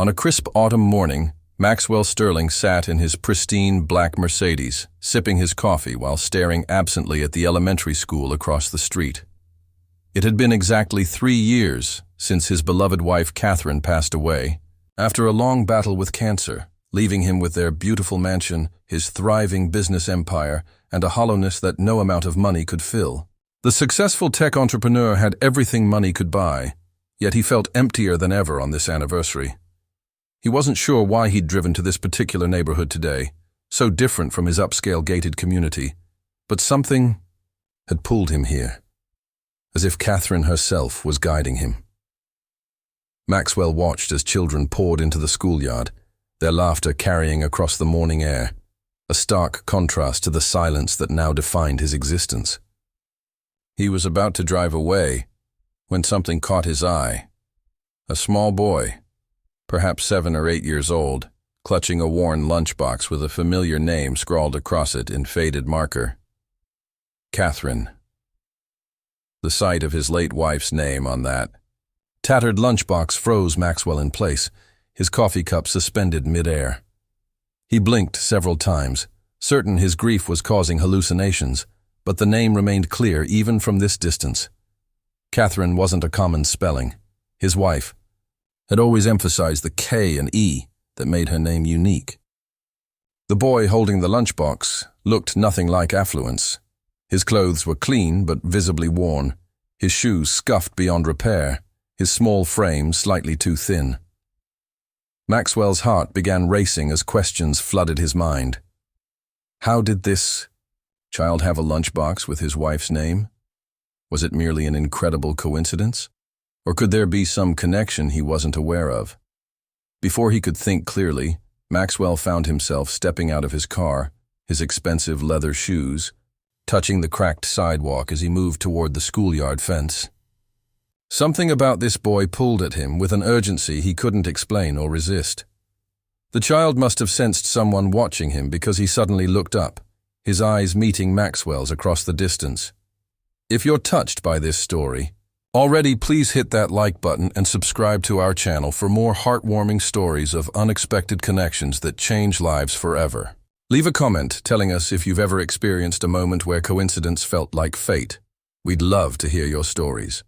On a crisp autumn morning, Maxwell Sterling sat in his pristine black Mercedes, sipping his coffee while staring absently at the elementary school across the street. It had been exactly 3 years since his beloved wife Catherine passed away, after a long battle with cancer, leaving him with their beautiful mansion, his thriving business empire, and a hollowness that no amount of money could fill. The successful tech entrepreneur had everything money could buy, yet he felt emptier than ever on this anniversary. He wasn't sure why he'd driven to this particular neighborhood today, so different from his upscale gated community, but something had pulled him here, as if Catherine herself was guiding him. Maxwell watched as children poured into the schoolyard, their laughter carrying across the morning air, a stark contrast to the silence that now defined his existence. He was about to drive away when something caught his eye. A small boy, perhaps 7 or 8 years old, clutching a worn lunchbox with a familiar name scrawled across it in faded marker. Catherine. The sight of his late wife's name on that tattered lunchbox froze Maxwell in place, his coffee cup suspended mid-air. He blinked several times, certain his grief was causing hallucinations, but the name remained clear even from this distance. Catherine wasn't a common spelling. His wife had always emphasized the K and E that made her name unique. The boy holding the lunchbox looked nothing like affluence. His clothes were clean but visibly worn, his shoes scuffed beyond repair, his small frame slightly too thin. Maxwell's heart began racing as questions flooded his mind. How did this child have a lunchbox with his wife's name? Was it merely an incredible coincidence? Or could there be some connection he wasn't aware of? Before he could think clearly, Maxwell found himself stepping out of his car, his expensive leather shoes, touching the cracked sidewalk as he moved toward the schoolyard fence. Something about this boy pulled at him with an urgency he couldn't explain or resist. The child must have sensed someone watching him because he suddenly looked up, his eyes meeting Maxwell's across the distance. If you're touched by this story, already please hit that like button and subscribe to our channel for more heartwarming stories of unexpected connections that change lives forever. Leave a comment telling us if you've ever experienced a moment where coincidence felt like fate. We'd love to hear your stories.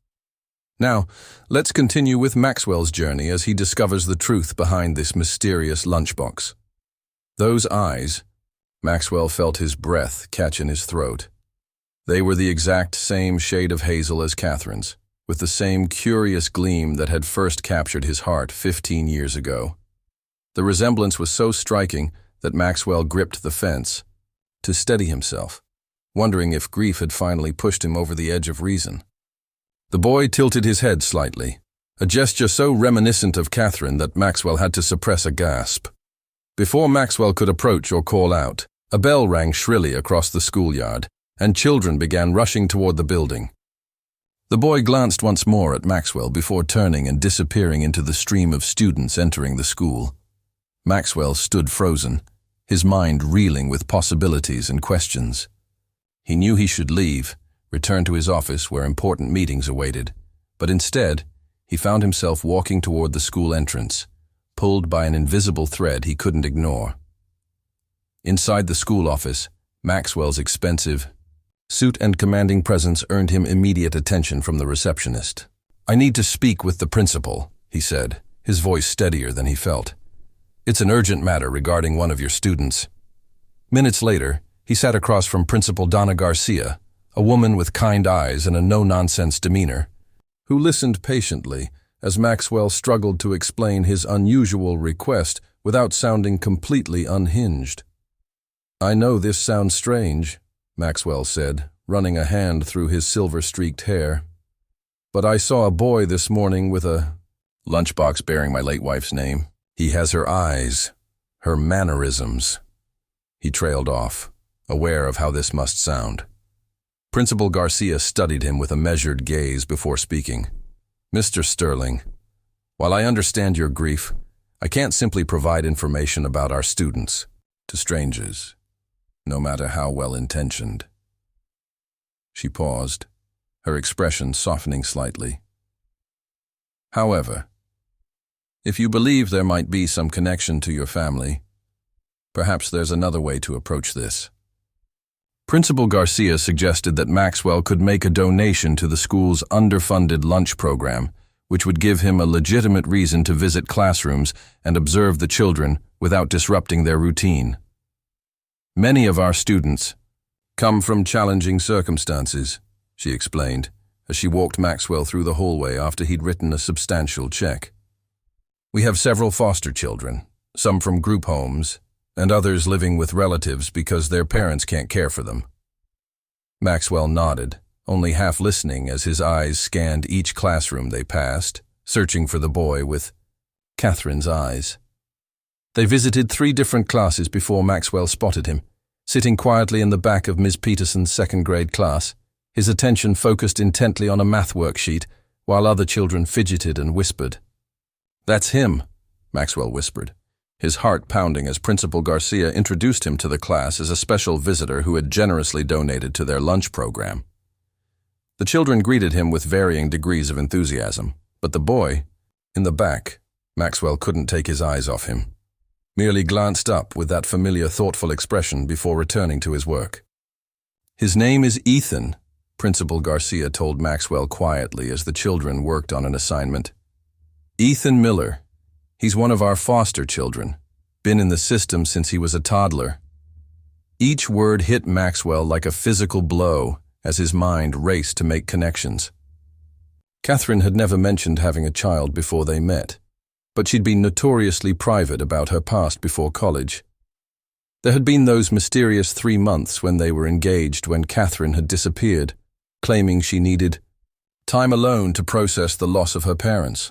Now, let's continue with Maxwell's journey as he discovers the truth behind this mysterious lunchbox. Those eyes, Maxwell felt his breath catch in his throat. They were the exact same shade of hazel as Catherine's, with the same curious gleam that had first captured his heart 15 years ago. The resemblance was so striking that Maxwell gripped the fence to steady himself, wondering if grief had finally pushed him over the edge of reason. The boy tilted his head slightly, a gesture so reminiscent of Catherine that Maxwell had to suppress a gasp. Before Maxwell could approach or call out, a bell rang shrilly across the schoolyard, and children began rushing toward the building. The boy glanced once more at Maxwell before turning and disappearing into the stream of students entering the school. Maxwell stood frozen, his mind reeling with possibilities and questions. He knew he should leave, return to his office where important meetings awaited, but instead, he found himself walking toward the school entrance, pulled by an invisible thread he couldn't ignore. Inside the school office, Maxwell's expensive suit and commanding presence earned him immediate attention from the receptionist. "I need to speak with the principal," he said, his voice steadier than he felt. "It's an urgent matter regarding one of your students." Minutes later, he sat across from Principal Donna Garcia, a woman with kind eyes and a no-nonsense demeanor, who listened patiently as Maxwell struggled to explain his unusual request without sounding completely unhinged. "I know this sounds strange," Maxwell said, running a hand through his silver-streaked hair, "but I saw a boy this morning with a lunchbox bearing my late wife's name. He has her eyes, her mannerisms." He trailed off, aware of how this must sound. Principal Garcia studied him with a measured gaze before speaking. "Mr. Sterling, while I understand your grief, I can't simply provide information about our students to strangers, no matter how well-intentioned." She paused, her expression softening slightly. "However, If you believe there might be some connection to your family, perhaps there's another way to approach this. Principal Garcia suggested that Maxwell could make a donation to the school's underfunded lunch program, which would give him a legitimate reason to visit classrooms and observe the children without disrupting their routine. Many of our students come from challenging circumstances, she explained, as she walked Maxwell through the hallway after he'd written a substantial check. We have several foster children, some from group homes, and others living with relatives because their parents can't care for them. Maxwell nodded, only half listening as his eyes scanned each classroom they passed, searching for the boy with Catherine's eyes. They visited 3 different classes before Maxwell spotted him, sitting quietly in the back of Ms. Peterson's second-grade class, his attention focused intently on a math worksheet, while other children fidgeted and whispered. "That's him," Maxwell whispered, his heart pounding as Principal Garcia introduced him to the class as a special visitor who had generously donated to their lunch program. The children greeted him with varying degrees of enthusiasm, but the boy, in the back, Maxwell couldn't take his eyes off him, merely glanced up with that familiar thoughtful expression before returning to his work. "His name is Ethan," Principal Garcia told Maxwell quietly as the children worked on an assignment. "Ethan Miller. He's one of our foster children, been in the system since he was a toddler." Each word hit Maxwell like a physical blow as his mind raced to make connections. Catherine had never mentioned having a child before they met, but she'd been notoriously private about her past before college. There had been those mysterious 3 months when they were engaged when Catherine had disappeared, claiming she needed time alone to process the loss of her parents.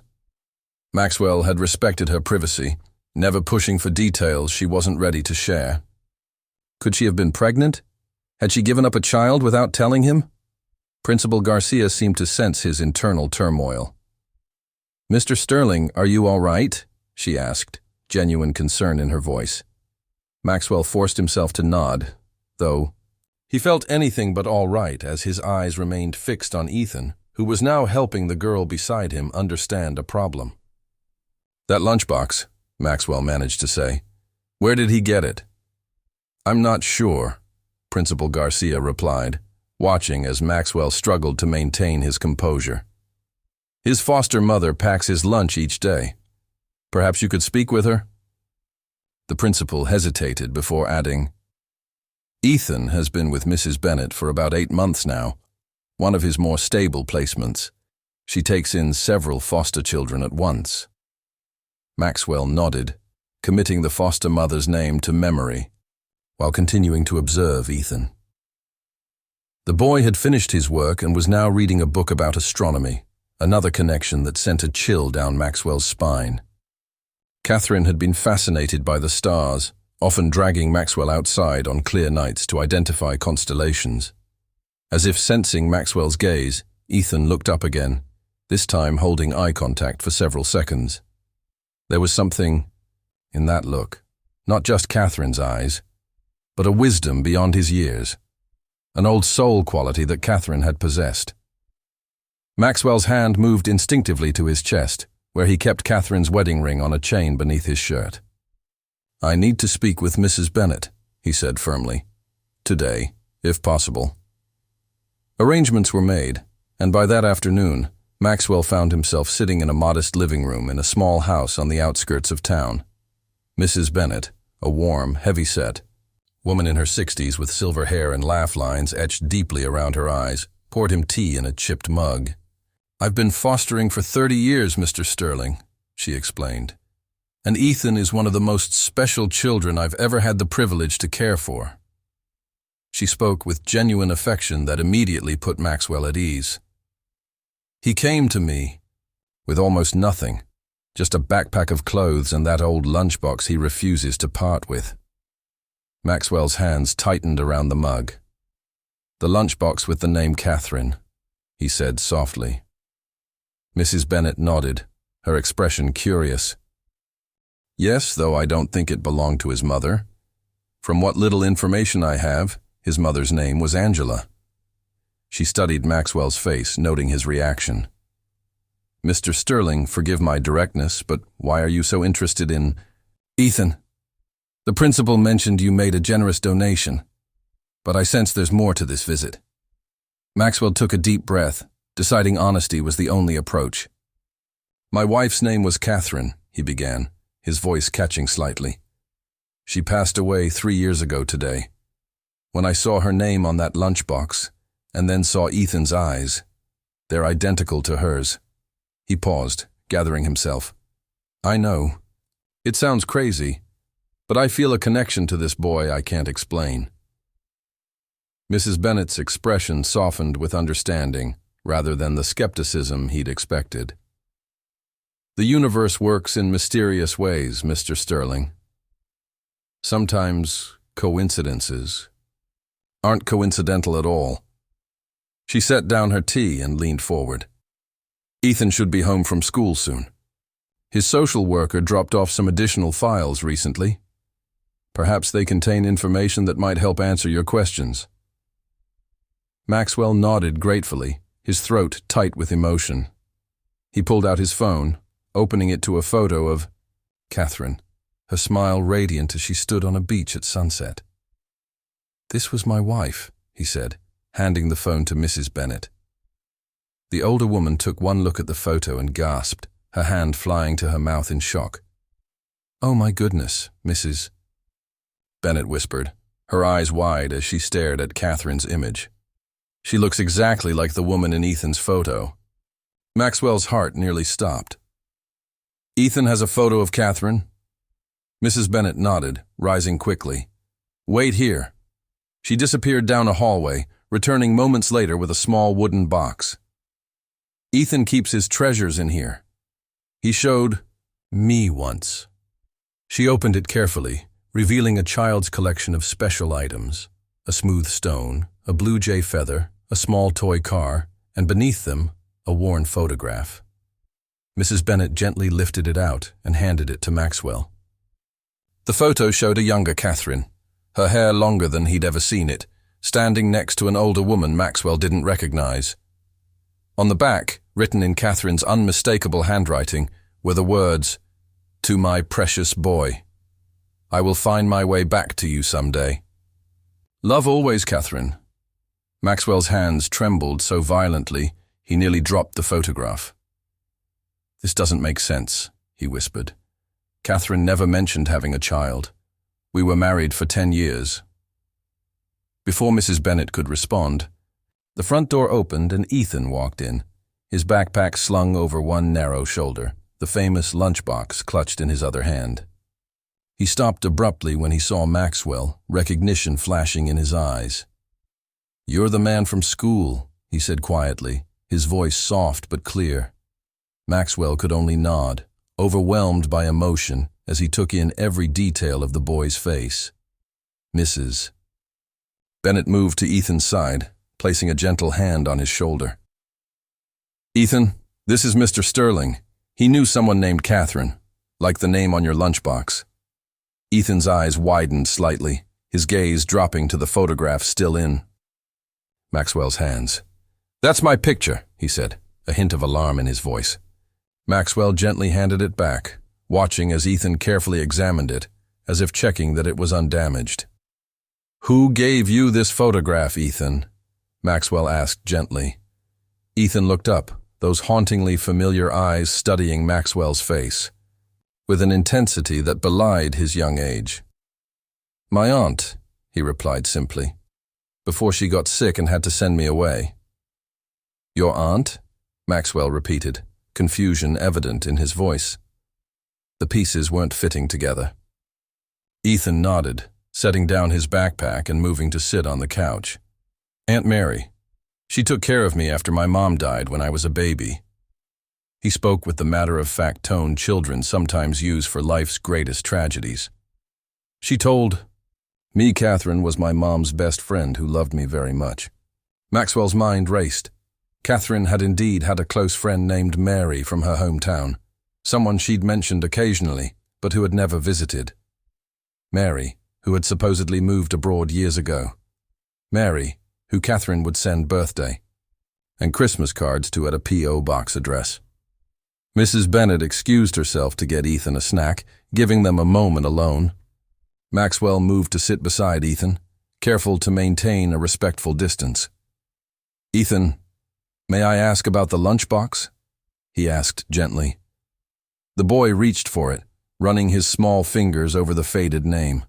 Maxwell had respected her privacy, never pushing for details she wasn't ready to share. Could she have been pregnant? Had she given up a child without telling him? Principal Garcia seemed to sense his internal turmoil. "Mr. Sterling, are you all right?" she asked, genuine concern in her voice. Maxwell forced himself to nod, though he felt anything but all right as his eyes remained fixed on Ethan, who was now helping the girl beside him understand a problem. "That lunchbox," Maxwell managed to say. "Where did he get it?" "I'm not sure," Principal Garcia replied, watching as Maxwell struggled to maintain his composure. "His foster mother packs his lunch each day. Perhaps you could speak with her?" The principal hesitated before adding, "Ethan has been with Mrs. Bennett for about 8 months now, one of his more stable placements. She takes in several foster children at once." Maxwell nodded, committing the foster mother's name to memory, while continuing to observe Ethan. The boy had finished his work and was now reading a book about astronomy, another connection that sent a chill down Maxwell's spine. Catherine had been fascinated by the stars, often dragging Maxwell outside on clear nights to identify constellations. As if sensing Maxwell's gaze, Ethan looked up again, this time holding eye contact for several seconds. There was something in that look, not just Catherine's eyes, but a wisdom beyond his years, an old soul quality that Catherine had possessed. Maxwell's hand moved instinctively to his chest, where he kept Catherine's wedding ring on a chain beneath his shirt. "I need to speak with Mrs. Bennett," he said firmly. "Today, if possible." Arrangements were made, and by that afternoon, Maxwell found himself sitting in a modest living room in a small house on the outskirts of town. Mrs. Bennett, a warm, heavy-set woman in her 60s with silver hair and laugh lines etched deeply around her eyes, poured him tea in a chipped mug. "I've been fostering for 30 years, Mr. Sterling," she explained. "And Ethan is one of the most special children I've ever had the privilege to care for." She spoke with genuine affection that immediately put Maxwell at ease. "He came to me with almost nothing, just a backpack of clothes and that old lunchbox he refuses to part with." Maxwell's hands tightened around the mug. "The lunchbox with the name Catherine," he said softly. Mrs. Bennett nodded, her expression curious. "Yes, though I don't think it belonged to his mother. From what little information I have, his mother's name was Angela." She studied Maxwell's face, noting his reaction. Mr. Sterling, forgive my directness, but why are you so interested in... Ethan, the principal mentioned you made a generous donation, but I sense there's more to this visit. Maxwell took a deep breath, deciding honesty was the only approach. My wife's name was Catherine, he began, his voice catching slightly. She passed away 3 years ago today. When I saw her name on that lunchbox, and then saw Ethan's eyes, they're identical to hers. He paused, gathering himself. I know. It sounds crazy, but I feel a connection to this boy I can't explain. Mrs. Bennet's expression softened with understanding, rather than the skepticism he'd expected. The universe works in mysterious ways, Mr. Sterling. Sometimes coincidences aren't coincidental at all. She set down her tea and leaned forward. Ethan should be home from school soon. His social worker dropped off some additional files recently. Perhaps they contain information that might help answer your questions. Maxwell nodded gratefully, his throat tight with emotion. He pulled out his phone, opening it to a photo of Catherine, her smile radiant as she stood on a beach at sunset. This was my wife, he said, handing the phone to Mrs. Bennet. The older woman took one look at the photo and gasped, her hand flying to her mouth in shock. Oh my goodness, Mrs. Bennet whispered, her eyes wide as she stared at Catherine's image. She looks exactly like the woman in Ethan's photo. Maxwell's heart nearly stopped. Ethan has a photo of Catherine? Mrs. Bennet nodded, rising quickly. Wait here. She disappeared down a hallway, returning moments later with a small wooden box. Ethan keeps his treasures in here. He showed me once. She opened it carefully, revealing a child's collection of special items, a smooth stone, a blue jay feather, a small toy car, and beneath them, a worn photograph. Mrs. Bennet gently lifted it out and handed it to Maxwell. The photo showed a younger Catherine, her hair longer than he'd ever seen it, standing next to an older woman Maxwell didn't recognize. On the back, written in Catherine's unmistakable handwriting, were the words, "To my precious boy. I will find my way back to you someday. Love always, Catherine." Maxwell's hands trembled so violently, he nearly dropped the photograph. This doesn't make sense, he whispered. Catherine never mentioned having a child. We were married for 10 years. Before Mrs. Bennet could respond, the front door opened and Ethan walked in, his backpack slung over one narrow shoulder, the famous lunchbox clutched in his other hand. He stopped abruptly when he saw Maxwell, recognition flashing in his eyes. You're the man from school, he said quietly, his voice soft but clear. Maxwell could only nod, overwhelmed by emotion as he took in every detail of the boy's face. Mrs. Bennet moved to Ethan's side, placing a gentle hand on his shoulder. Ethan, this is Mr. Sterling. He knew someone named Catherine, like the name on your lunchbox. Ethan's eyes widened slightly, his gaze dropping to the photograph still in Maxwell's hands. That's my picture, he said, a hint of alarm in his voice. Maxwell gently handed it back, watching as Ethan carefully examined it, as if checking that it was undamaged. Who gave you this photograph, Ethan? Maxwell asked gently. Ethan looked up, those hauntingly familiar eyes studying Maxwell's face, with an intensity that belied his young age. My aunt, he replied simply, before she got sick and had to send me away. Your aunt? Maxwell repeated, confusion evident in his voice. The pieces weren't fitting together. Ethan nodded, setting down his backpack and moving to sit on the couch. Aunt Mary. She took care of me after my mom died when I was a baby. He spoke with the matter-of-fact tone children sometimes use for life's greatest tragedies. She told me Catherine was my mom's best friend who loved me very much. Maxwell's mind raced. Catherine had indeed had a close friend named Mary from her hometown, someone she'd mentioned occasionally, but who had never visited. Mary, who had supposedly moved abroad years ago. Mary, who Catherine would send birthday and Christmas cards to at a P.O. box address. Mrs. Bennet excused herself to get Ethan a snack, giving them a moment alone. Maxwell moved to sit beside Ethan, careful to maintain a respectful distance. "Ethan, may I ask about the lunchbox?" he asked gently. The boy reached for it, running his small fingers over the faded name.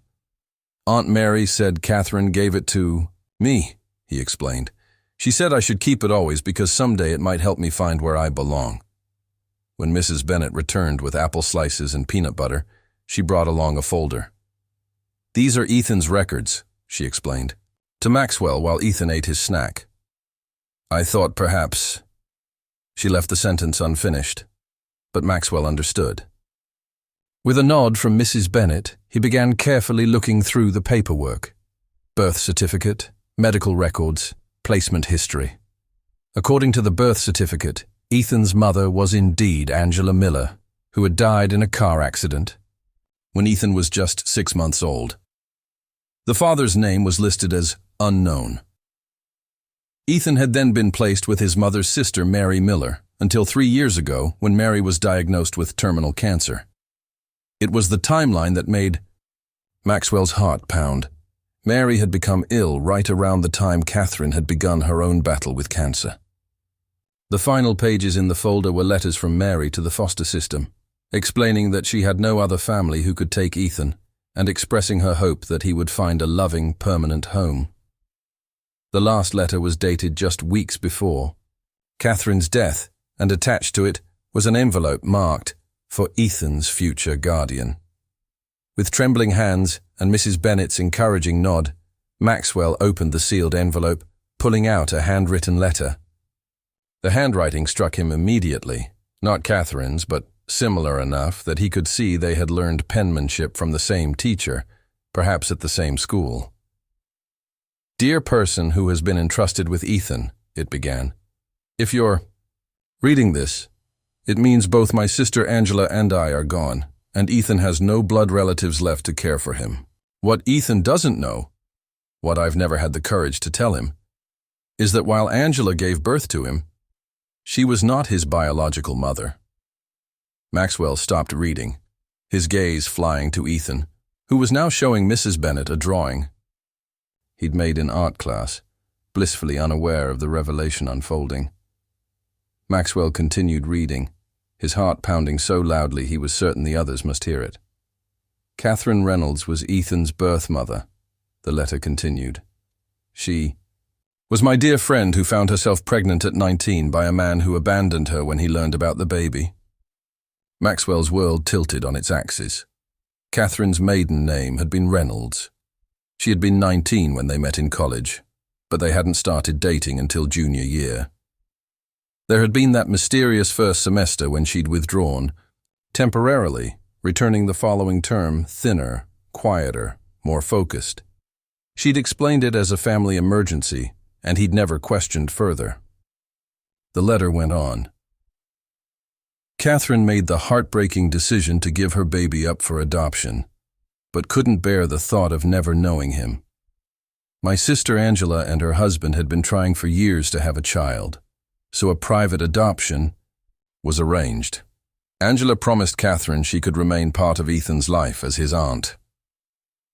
"Aunt Mary said Catherine gave it to me," he explained. "She said I should keep it always because someday it might help me find where I belong." When Mrs. Bennet returned with apple slices and peanut butter, she brought along a folder. "These are Ethan's records," she explained, to Maxwell while Ethan ate his snack. "I thought perhaps—" She left the sentence unfinished, but Maxwell understood. With a nod from Mrs. Bennet, he began carefully looking through the paperwork. Birth certificate, medical records, placement history. According to the birth certificate, Ethan's mother was indeed Angela Miller, who had died in a car accident when Ethan was just 6 months old. The father's name was listed as unknown. Ethan had then been placed with his mother's sister, Mary Miller, until 3 years ago when Mary was diagnosed with terminal cancer. It was the timeline that made Maxwell's heart pound. Mary had become ill right around the time Catherine had begun her own battle with cancer. The final pages in the folder were letters from Mary to the foster system, explaining that she had no other family who could take Ethan, and expressing her hope that he would find a loving, permanent home. The last letter was dated just weeks before Catherine's death, and attached to it was an envelope marked, "For Ethan's future guardian." With trembling hands and Mrs. Bennet's encouraging nod, Maxwell opened the sealed envelope, pulling out a handwritten letter. The handwriting struck him immediately, not Catherine's, but similar enough that he could see they had learned penmanship from the same teacher, perhaps at the same school. "Dear person who has been entrusted with Ethan," it began, "if you're reading this, it means both my sister Angela and I are gone, and Ethan has no blood relatives left to care for him. What Ethan doesn't know, what I've never had the courage to tell him, is that while Angela gave birth to him, she was not his biological mother." Maxwell stopped reading, his gaze flying to Ethan, who was now showing Mrs. Bennet a drawing he'd made in art class, blissfully unaware of the revelation unfolding. Maxwell continued reading, his heart pounding so loudly he was certain the others must hear it. Catherine Reynolds was Ethan's birth mother, the letter continued. She was my dear friend who found herself pregnant at 19 by a man who abandoned her when he learned about the baby. Maxwell's world tilted on its axis. Catherine's maiden name had been Reynolds. She had been 19 when they met in college, but they hadn't started dating until junior year. There had been that mysterious first semester when she'd withdrawn, temporarily, returning the following term thinner, quieter, more focused. She'd explained it as a family emergency, and he'd never questioned further. The letter went on. Catherine made the heartbreaking decision to give her baby up for adoption, but couldn't bear the thought of never knowing him. My sister Angela and her husband had been trying for years to have a child, so a private adoption was arranged. Angela promised Catherine she could remain part of Ethan's life as his aunt.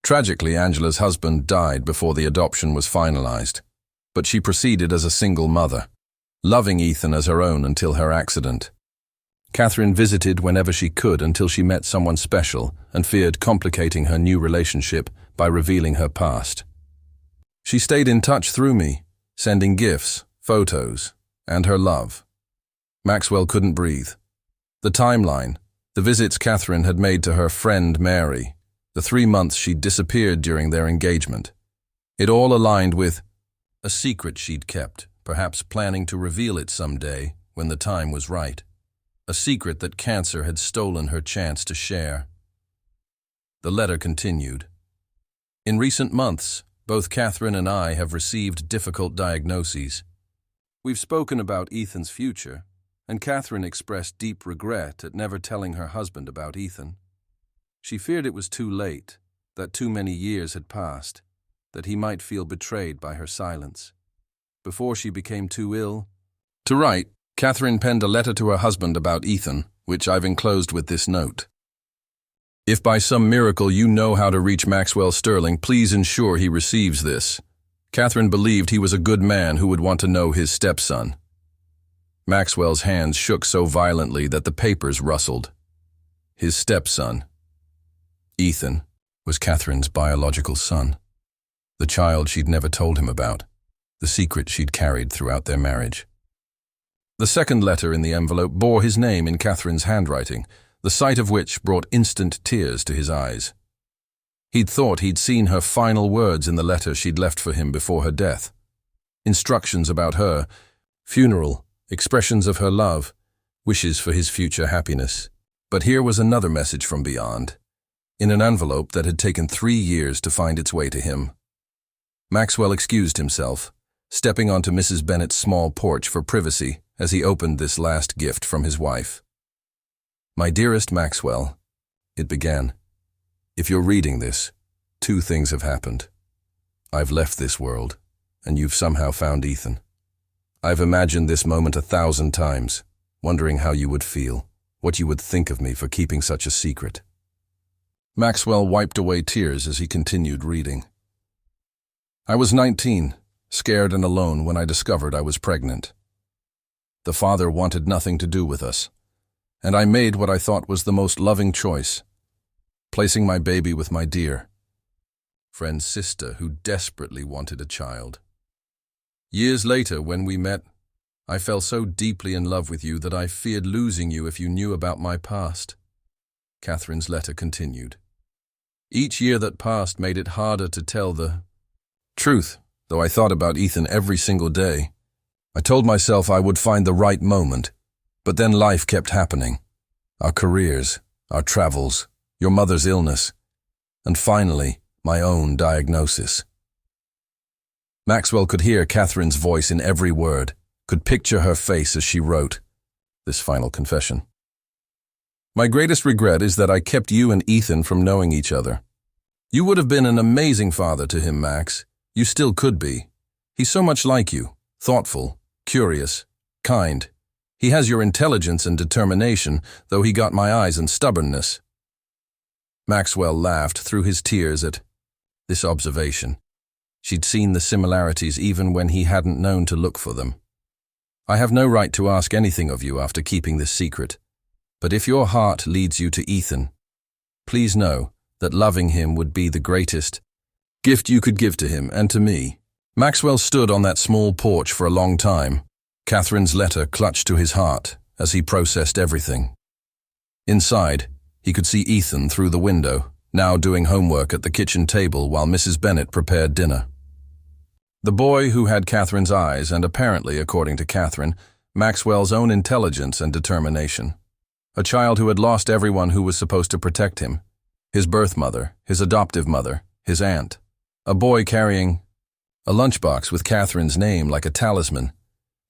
Tragically, Angela's husband died before the adoption was finalized, but she proceeded as a single mother, loving Ethan as her own until her accident. Catherine visited whenever she could until she met someone special and feared complicating her new relationship by revealing her past. She stayed in touch through me, sending gifts, photos, and her love. Maxwell couldn't breathe. The timeline, the visits Catherine had made to her friend Mary, the 3 months she'd disappeared during their engagement. It all aligned with a secret she'd kept, perhaps planning to reveal it someday when the time was right. A secret that cancer had stolen her chance to share. The letter continued. In recent months, both Catherine and I have received difficult diagnoses. We've spoken about Ethan's future, and Catherine expressed deep regret at never telling her husband about Ethan. She feared it was too late, that too many years had passed, that he might feel betrayed by her silence. Before she became too ill to write, Catherine penned a letter to her husband about Ethan, which I've enclosed with this note. If by some miracle you know how to reach Maxwell Sterling, please ensure he receives this. Catherine believed he was a good man who would want to know his stepson. Maxwell's hands shook so violently that the papers rustled. His stepson, Ethan, was Catherine's biological son. The child she'd never told him about, the secret she'd carried throughout their marriage. The second letter in the envelope bore his name in Catherine's handwriting, the sight of which brought instant tears to his eyes. He'd thought he'd seen her final words in the letter she'd left for him before her death. Instructions about her, funeral, expressions of her love, wishes for his future happiness. But here was another message from beyond, in an envelope that had taken 3 years to find its way to him. Maxwell excused himself, stepping onto Mrs. Bennet's small porch for privacy as he opened this last gift from his wife. "My dearest Maxwell," it began, "if you're reading this, 2 things have happened. I've left this world, and you've somehow found Ethan. I've imagined this moment 1,000 times, wondering how you would feel, what you would think of me for keeping such a secret." Maxwell wiped away tears as he continued reading. "I was 19, scared and alone when I discovered I was pregnant. The father wanted nothing to do with us, and I made what I thought was the most loving choice, placing my baby with my dear friend's sister who desperately wanted a child. Years later, when we met, I fell so deeply in love with you that I feared losing you if you knew about my past." Catherine's letter continued. "Each year that passed made it harder to tell the truth, though I thought about Ethan every single day. I told myself I would find the right moment, but then life kept happening. Our careers, our travels, your mother's illness, and finally, my own diagnosis." Maxwell could hear Catherine's voice in every word, could picture her face as she wrote this final confession. "My greatest regret is that I kept you and Ethan from knowing each other. You would have been an amazing father to him, Max. You still could be. He's so much like you, thoughtful, curious, kind. He has your intelligence and determination, though he got my eyes and stubbornness." Maxwell laughed through his tears at this observation. She'd seen the similarities even when he hadn't known to look for them. "I have no right to ask anything of you after keeping this secret, but if your heart leads you to Ethan, please know that loving him would be the greatest gift you could give to him and to me." Maxwell stood on that small porch for a long time, Catherine's letter clutched to his heart as he processed everything. Inside, he could see Ethan through the window, now doing homework at the kitchen table while Mrs. Bennet prepared dinner. The boy who had Catherine's eyes and apparently, according to Catherine, Maxwell's own intelligence and determination. A child who had lost everyone who was supposed to protect him. His birth mother, his adoptive mother, his aunt. A boy carrying a lunchbox with Catherine's name like a talisman,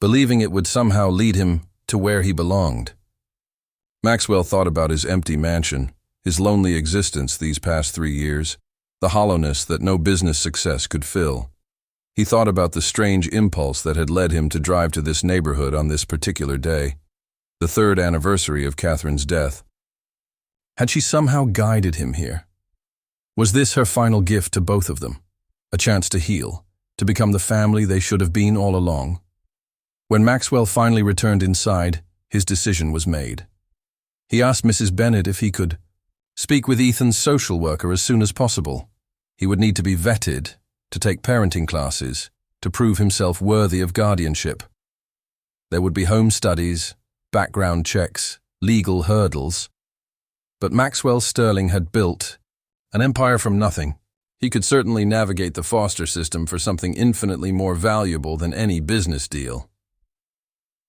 believing it would somehow lead him to where he belonged. Maxwell thought about his empty mansion, his lonely existence these past 3 years, the hollowness that no business success could fill. He thought about the strange impulse that had led him to drive to this neighborhood on this particular day, the 3rd anniversary of Catherine's death. Had she somehow guided him here? Was this her final gift to both of them? A chance to heal, to become the family they should have been all along? When Maxwell finally returned inside, his decision was made. He asked Mrs. Bennet if he could speak with Ethan's social worker as soon as possible. He would need to be vetted, to take parenting classes, to prove himself worthy of guardianship. There would be home studies, background checks, legal hurdles. But Maxwell Sterling had built an empire from nothing. He could certainly navigate the foster system for something infinitely more valuable than any business deal.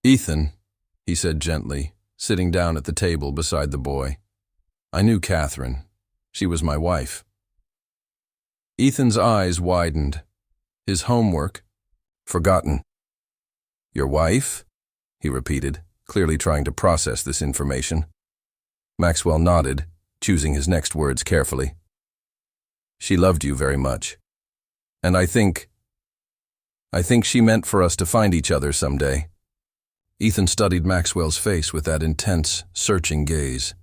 "Ethan," he said gently, sitting down at the table beside the boy. "I knew Catherine. She was my wife." Ethan's eyes widened. His homework? Forgotten. "Your wife?" he repeated, clearly trying to process this information. Maxwell nodded, choosing his next words carefully. "She loved you very much. And I think she meant for us to find each other someday." Ethan studied Maxwell's face with that intense, searching gaze.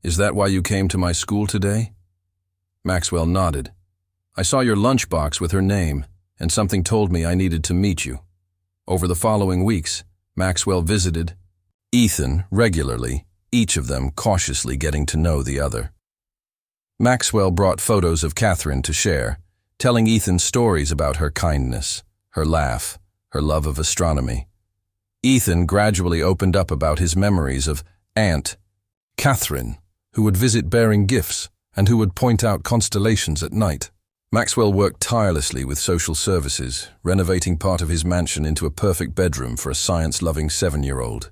"Is that why you came to my school today?" Maxwell nodded. "I saw your lunchbox with her name, and something told me I needed to meet you." Over the following weeks, Maxwell visited Ethan regularly, each of them cautiously getting to know the other. Maxwell brought photos of Catherine to share, telling Ethan stories about her kindness, her laugh, her love of astronomy. Ethan gradually opened up about his memories of Aunt Catherine, who would visit bearing gifts and who would point out constellations at night. Maxwell worked tirelessly with social services, renovating part of his mansion into a perfect bedroom for a science-loving 7-year-old.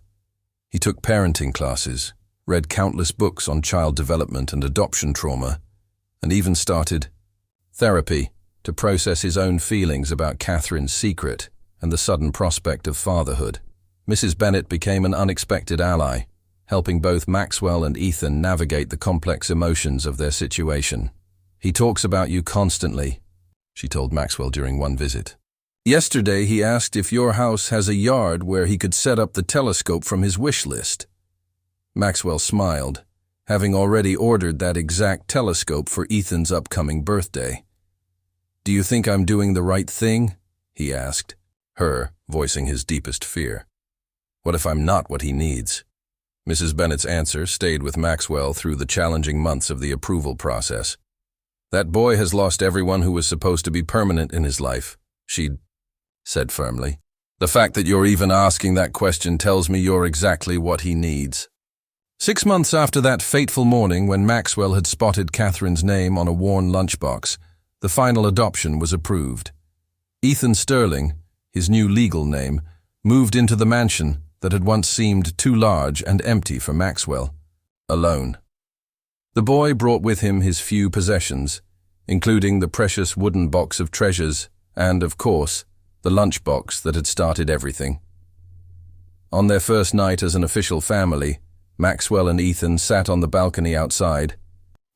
He took parenting classes, read countless books on child development and adoption trauma, and even started therapy to process his own feelings about Catherine's secret and the sudden prospect of fatherhood. Mrs. Bennett became an unexpected ally, helping both Maxwell and Ethan navigate the complex emotions of their situation. "He talks about you constantly," she told Maxwell during one visit. "Yesterday he asked if your house has a yard where he could set up the telescope from his wish list." Maxwell smiled, having already ordered that exact telescope for Ethan's upcoming birthday. "Do you think I'm doing the right thing?" he asked, her voicing his deepest fear. "What if I'm not what he needs?" Mrs. Bennett's answer stayed with Maxwell through the challenging months of the approval process. "That boy has lost everyone who was supposed to be permanent in his life," she said firmly. "The fact that you're even asking that question tells me you're exactly what he needs." 6 months after that fateful morning when Maxwell had spotted Catherine's name on a worn lunchbox, the final adoption was approved. Ethan Sterling, his new legal name, moved into the mansion that had once seemed too large and empty for Maxwell, alone. The boy brought with him his few possessions, including the precious wooden box of treasures and, of course, the lunchbox that had started everything. On their first night as an official family, Maxwell and Ethan sat on the balcony outside,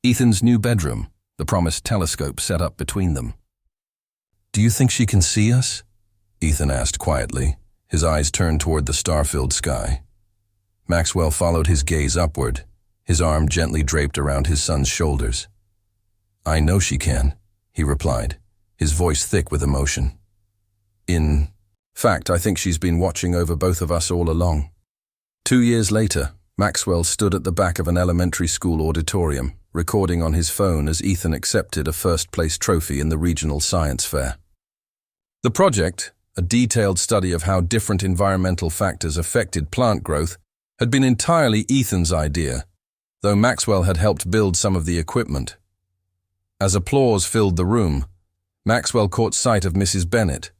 Ethan's new bedroom, the promised telescope set up between them. "Do you think she can see us?" Ethan asked quietly, his eyes turned toward the star-filled sky. Maxwell followed his gaze upward, his arm gently draped around his son's shoulders. "I know she can," he replied, his voice thick with emotion. "In fact, I think she's been watching over both of us all along." 2 years later, Maxwell stood at the back of an elementary school auditorium, recording on his phone as Ethan accepted a first-place trophy in the regional science fair. The project, a detailed study of how different environmental factors affected plant growth, had been entirely Ethan's idea, though Maxwell had helped build some of the equipment. As applause filled the room, Maxwell caught sight of Mrs. Bennett,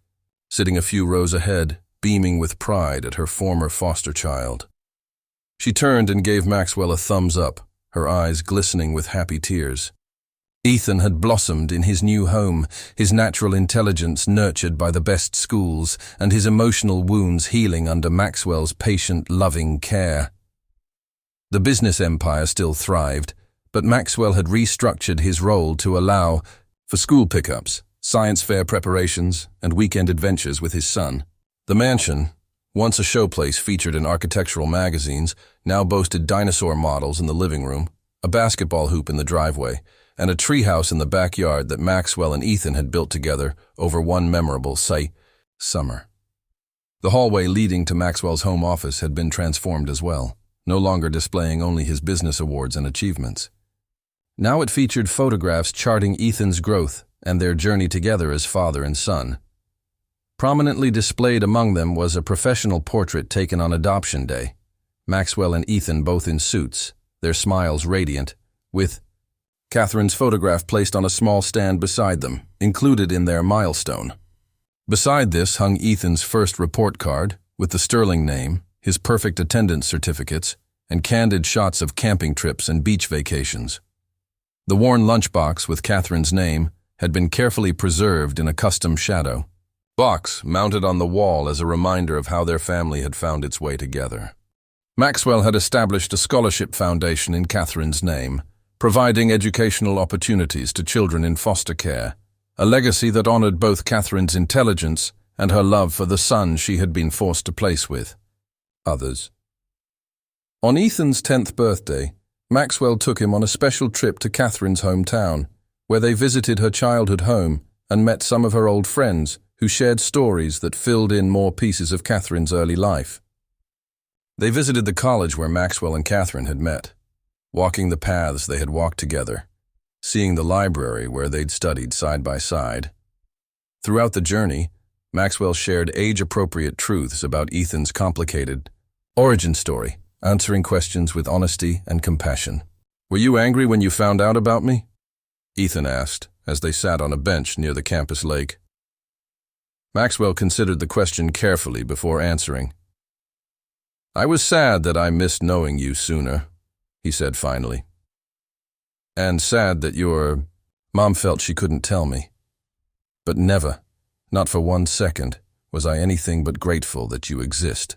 sitting a few rows ahead, beaming with pride at her former foster child. She turned and gave Maxwell a thumbs up, her eyes glistening with happy tears. Ethan had blossomed in his new home, his natural intelligence nurtured by the best schools, and his emotional wounds healing under Maxwell's patient, loving care. The business empire still thrived, but Maxwell had restructured his role to allow for school pickups, science fair preparations, and weekend adventures with his son. The mansion, once a showplace featured in architectural magazines, now boasted dinosaur models in the living room, a basketball hoop in the driveway, and a treehouse in the backyard that Maxwell and Ethan had built together over one memorable summer. The hallway leading to Maxwell's home office had been transformed as well, no longer displaying only his business awards and achievements. Now it featured photographs charting Ethan's growth and their journey together as father and son. Prominently displayed among them was a professional portrait taken on adoption day, Maxwell and Ethan both in suits, their smiles radiant, with Catherine's photograph placed on a small stand beside them, included in their milestone. Beside this hung Ethan's first report card, with the Sterling name, his perfect attendance certificates, and candid shots of camping trips and beach vacations. The worn lunchbox with Catherine's name had been carefully preserved in a custom shadow box mounted on the wall as a reminder of how their family had found its way together. Maxwell had established a scholarship foundation in Catherine's name, providing educational opportunities to children in foster care, a legacy that honored both Catherine's intelligence and her love for the son she had been forced to place with. others. On Ethan's 10th birthday, Maxwell took him on a special trip to Catherine's hometown, where they visited her childhood home and met some of her old friends who shared stories that filled in more pieces of Catherine's early life. They visited the college where Maxwell and Catherine had met, walking the paths they had walked together, seeing the library where they'd studied side by side. Throughout the journey, Maxwell shared age-appropriate truths about Ethan's complicated origin story, answering questions with honesty and compassion. "Were you angry when you found out about me?" Ethan asked, as they sat on a bench near the campus lake. Maxwell considered the question carefully before answering. "I was sad that I missed knowing you sooner," he said finally. "And sad that your mom felt she couldn't tell me. But never, not for 1 second, was I anything but grateful that you exist."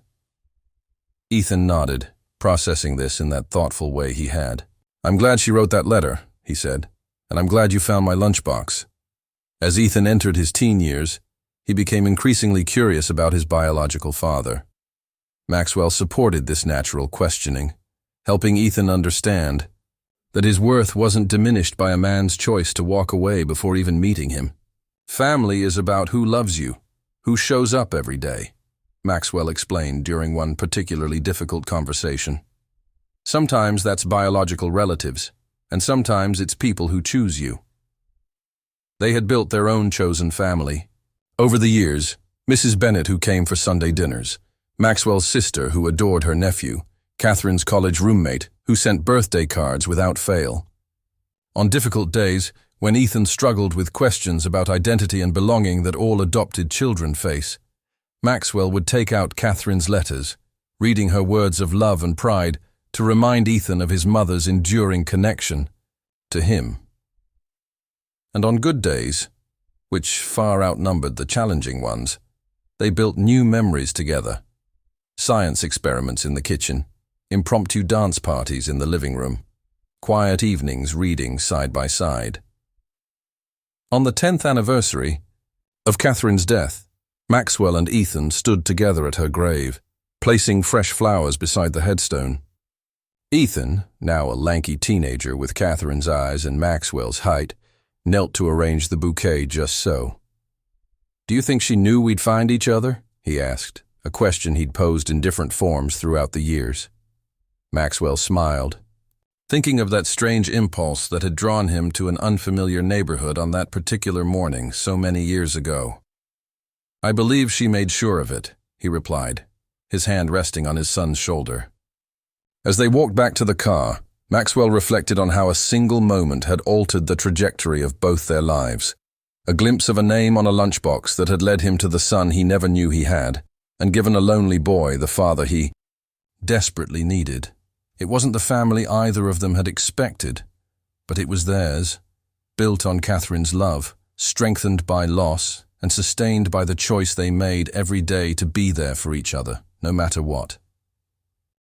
Ethan nodded, processing this in that thoughtful way he had. "I'm glad she wrote that letter," he said, "and I'm glad you found my lunchbox." As Ethan entered his teen years, he became increasingly curious about his biological father. Maxwell supported this natural questioning, helping Ethan understand that his worth wasn't diminished by a man's choice to walk away before even meeting him. "Family is about who loves you, who shows up every day," Maxwell explained during one particularly difficult conversation. "Sometimes that's biological relatives, and sometimes it's people who choose you." They had built their own chosen family. Over the years, Mrs. Bennett, who came for Sunday dinners, Maxwell's sister, who adored her nephew, Catherine's college roommate, who sent birthday cards without fail. On difficult days, when Ethan struggled with questions about identity and belonging that all adopted children face, Maxwell would take out Catherine's letters, reading her words of love and pride to remind Ethan of his mother's enduring connection to him. And on good days, which far outnumbered the challenging ones, they built new memories together. Science experiments in the kitchen, impromptu dance parties in the living room, quiet evenings reading side by side. On the 10th anniversary of Catherine's death, Maxwell and Ethan stood together at her grave, placing fresh flowers beside the headstone. Ethan, now a lanky teenager with Catherine's eyes and Maxwell's height, knelt to arrange the bouquet just so. "Do you think she knew we'd find each other?" he asked, a question he'd posed in different forms throughout the years. Maxwell smiled, thinking of that strange impulse that had drawn him to an unfamiliar neighborhood on that particular morning so many years ago. "I believe she made sure of it," he replied, his hand resting on his son's shoulder. As they walked back to the car, Maxwell reflected on how a single moment had altered the trajectory of both their lives. A glimpse of a name on a lunchbox that had led him to the son he never knew he had, and given a lonely boy the father he desperately needed. It wasn't the family either of them had expected, but it was theirs, built on Catherine's love, strengthened by loss, and sustained by the choice they made every day to be there for each other, no matter what.